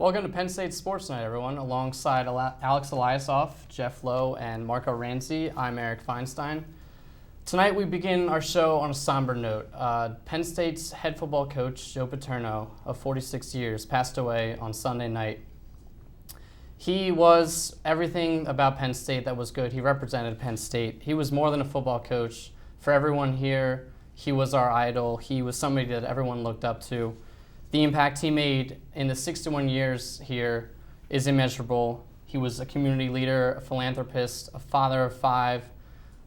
Welcome to Penn State Sports Night, everyone. Alongside Alex Eliasof, Jeff Lowe, and Marco Ranzi, I'm Eric Feinstein. Tonight we begin our show on a somber note. Penn State's head football coach, Joe Paterno, of 46 years, passed away on Sunday night. He was everything about Penn State that was good. He represented Penn State. He was more than a football coach. For everyone here, he was our idol. He was somebody that everyone looked up to. The impact he made in the 61 years here is immeasurable. He was a community leader, a philanthropist, a father of 5,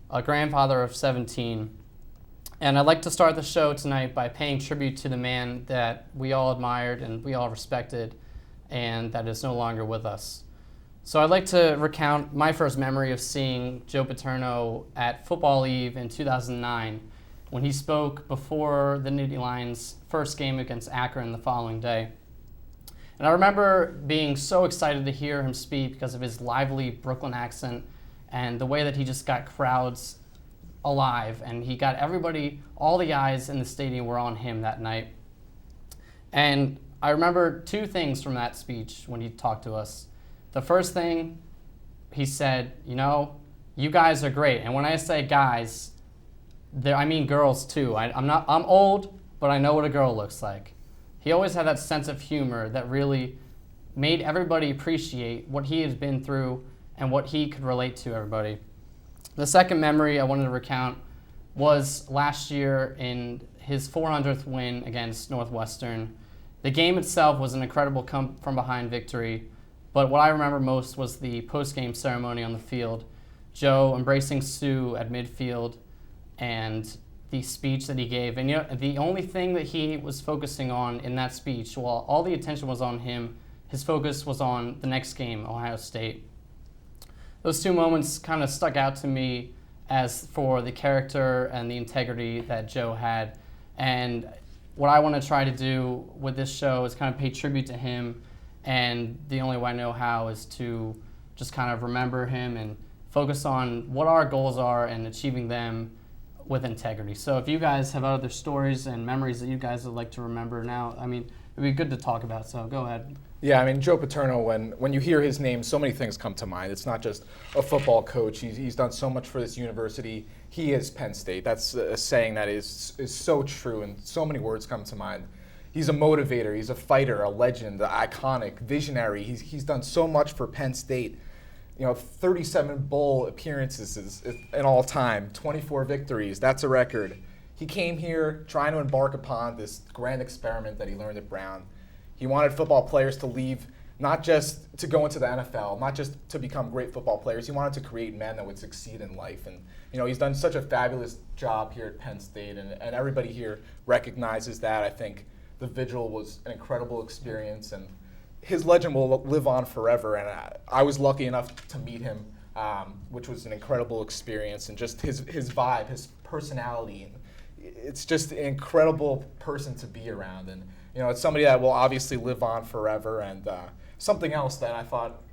a grandfather of 17. And I'd like to start the show tonight by paying tribute to the man that we all admired and we all respected and that is no longer with us. So I'd like to recount my first memory of seeing Joe Paterno at Football Eve in 2009 when he spoke before the Nittany Lions' first game against Akron the following day. And I remember being so excited to hear him speak because of his lively Brooklyn accent and the way that he just got crowds alive, and he got everybody, all the eyes in the stadium were on him that night. And I remember 2 things from that speech when he talked to us. The first thing, he said, you guys are great. And when I say guys, I mean girls too. I'm old, but I know what a girl looks like. He always had that sense of humor that really made everybody appreciate what he had been through and what he could relate to everybody. The second memory I wanted to recount was last year in his 400th win against Northwestern. The game itself was an incredible come-from-behind victory, but what I remember most was the post-game ceremony on the field. Joe embracing Sue at midfield and the speech that he gave. And the only thing that he was focusing on in that speech, while all the attention was on him, his focus was on the next game, Ohio State. Those 2 moments kind of stuck out to me as for the character and the integrity that Joe had. And what I want to try to do with this show is kind of pay tribute to him, and the only way I know how is to just kind of remember him and focus on what our goals are and achieving them with integrity. So if you guys have other stories and memories that you guys would like to remember now, it'd be good to talk about, so go ahead. Yeah, Joe Paterno, when you hear his name, so many things come to mind. It's not just a football coach. He's done so much for this university. He is Penn State. That's a saying that is so true, and so many words come to mind. He's a motivator. He's a fighter, a legend, iconic, visionary. He's done so much for Penn State. 37 bowl appearances in all time, 24 victories. That's a record. He came here trying to embark upon this grand experiment that he learned at Brown. He wanted football players to leave, not just to go into the NFL, not just to become great football players. He wanted to create men that would succeed in life. And he's done such a fabulous job here at Penn State, and everybody here recognizes that. I think the vigil was an incredible experience, and his legend will live on forever. And I was lucky enough to meet him, which was an incredible experience, and just his vibe, his personality. It's just an incredible person to be around. And it's somebody that will obviously live on forever. And something else that I thought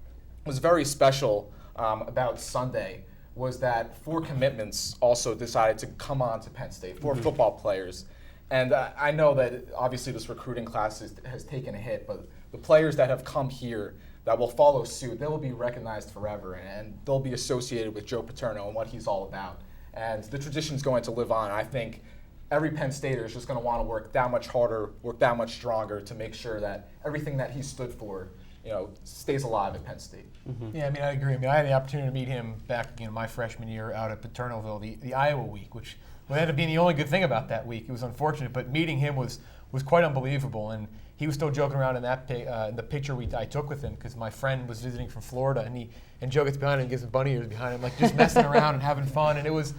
was very special about Sunday was that 4 commitments also decided to come on to Penn State, 4 football players. And I know that obviously this recruiting class has taken a hit, but the players that have come here that will follow suit, they will be recognized forever, and they'll be associated with Joe Paterno and what he's all about. And the tradition is going to live on. I think every Penn Stater is just going to want to work that much harder, work that much stronger to make sure that everything that he stood for, stays alive at Penn State. Mm-hmm. Yeah, I agree. I had the opportunity to meet him back my freshman year out at Paternoville, the Iowa week, which ended up being the only good thing about that week. It was unfortunate, but meeting him was quite unbelievable. And he was still joking around in the picture I took with him, because my friend was visiting from Florida, and Joe gets behind him and gives him bunny ears behind him, like just messing around and having fun. And it was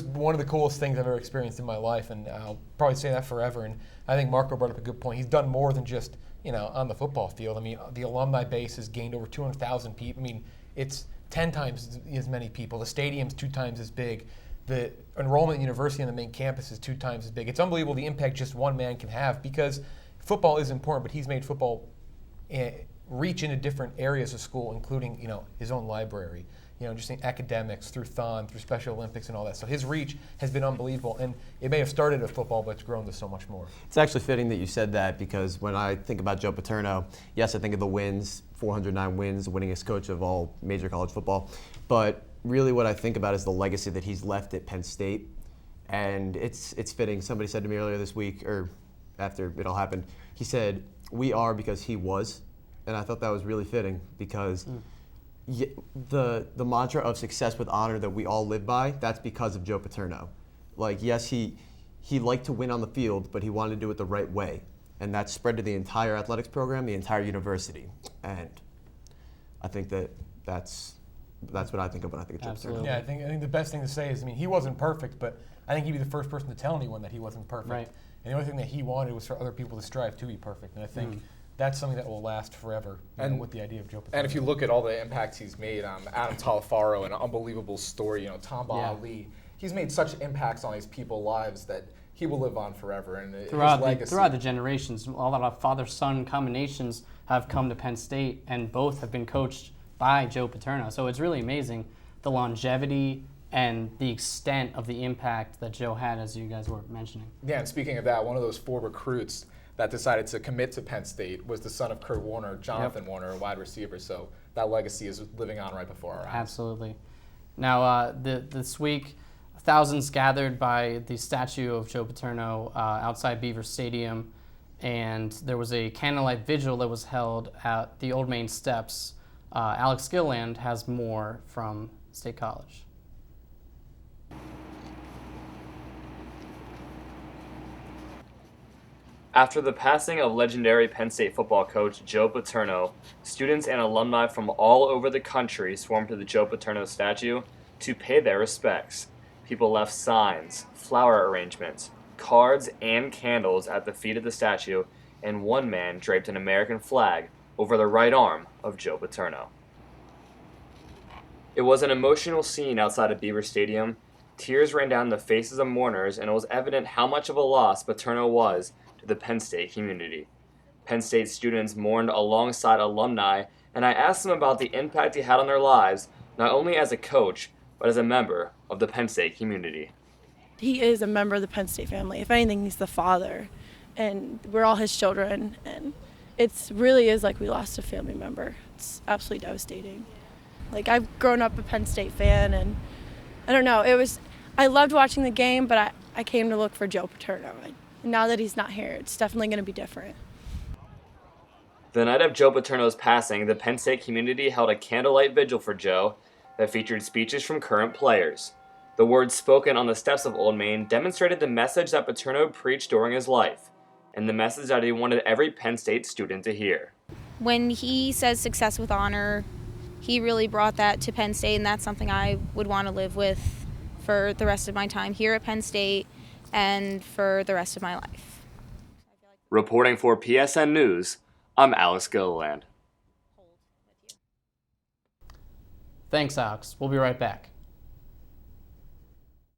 one of the coolest things I've ever experienced in my life, and I'll probably say that forever. And I think Marco brought up a good point. He's done more than just on the football field. The alumni base has gained over 200,000 people. It's 10 times as many people. The stadium's 2 times as big. The enrollment at university on the main campus is 2 times as big. It's unbelievable the impact just one man can have, because football is important, but he's made football reach into different areas of school, including his own library. Just in academics, through Thon, through Special Olympics and all that. So his reach has been unbelievable, and it may have started at football, but it's grown to so much more. It's actually fitting that you said that, because when I think about Joe Paterno, yes, I think of the wins, 409 wins, winningest coach of all major college football, but really what I think about is the legacy that he's left at Penn State, and it's fitting. Somebody said to me earlier this week, or after it all happened, he said, "We are because he was," and I thought that was really fitting, because the mantra of success with honor that we all live by, that's because of Joe Paterno. Like, yes, he liked to win on the field, but he wanted to do it the right way. And that spread to the entire athletics program, the entire university. And I think that's what I think of when I think of Joe Paterno. Yeah, I think the best thing to say is, he wasn't perfect, but I think he'd be the first person to tell anyone that he wasn't perfect. Right. And the only thing that he wanted was for other people to strive to be perfect. And I think that's something that will last forever, with the idea of Joe Paterno. And if you look at all the impacts he's made, Adam Talifaro, an unbelievable story, Tamba Ali, he's made such impacts on these people's lives that he will live on forever. And his legacy. Throughout the generations, a lot of father-son combinations have come to Penn State, and both have been coached by Joe Paterno. So it's really amazing the longevity and the extent of the impact that Joe had, as you guys were mentioning. Yeah, and speaking of that, one of those 4 recruits that decided to commit to Penn State was the son of Kurt Warner, Jonathan Warner, a wide receiver. So that legacy is living on right before our eyes. Absolutely. Now, this week, thousands gathered by the statue of Joe Paterno outside Beaver Stadium, and there was a candlelight vigil that was held at the Old Main Steps. Alex Gilliland has more from State College. After the passing of legendary Penn State football coach Joe Paterno, students and alumni from all over the country swarmed to the Joe Paterno statue to pay their respects. People left signs, flower arrangements, cards, and candles at the feet of the statue, and one man draped an American flag over the right arm of Joe Paterno. It was an emotional scene outside of Beaver Stadium. Tears ran down the faces of mourners, and it was evident how much of a loss Paterno was to the Penn State community. Penn State students mourned alongside alumni, and I asked them about the impact he had on their lives, not only as a coach, but as a member of the Penn State community. He is a member of the Penn State family. If anything, he's the father, and we're all his children, and it really is like we lost a family member. It's absolutely devastating. Like, I've grown up a Penn State fan, and I don't know, I loved watching the game, but I came to look for Joe Paterno. Now that he's not here, it's definitely going to be different. The night of Joe Paterno's passing, the Penn State community held a candlelight vigil for Joe that featured speeches from current players. The words spoken on the steps of Old Main demonstrated the message that Paterno preached during his life, and the message that he wanted every Penn State student to hear. When he says success with honor, he really brought that to Penn State, and that's something I would want to live with for the rest of my time here at Penn State and for the rest of my life. Reporting for PSN News, I'm Alex Gilliland. Thanks, Alex. We'll be right back.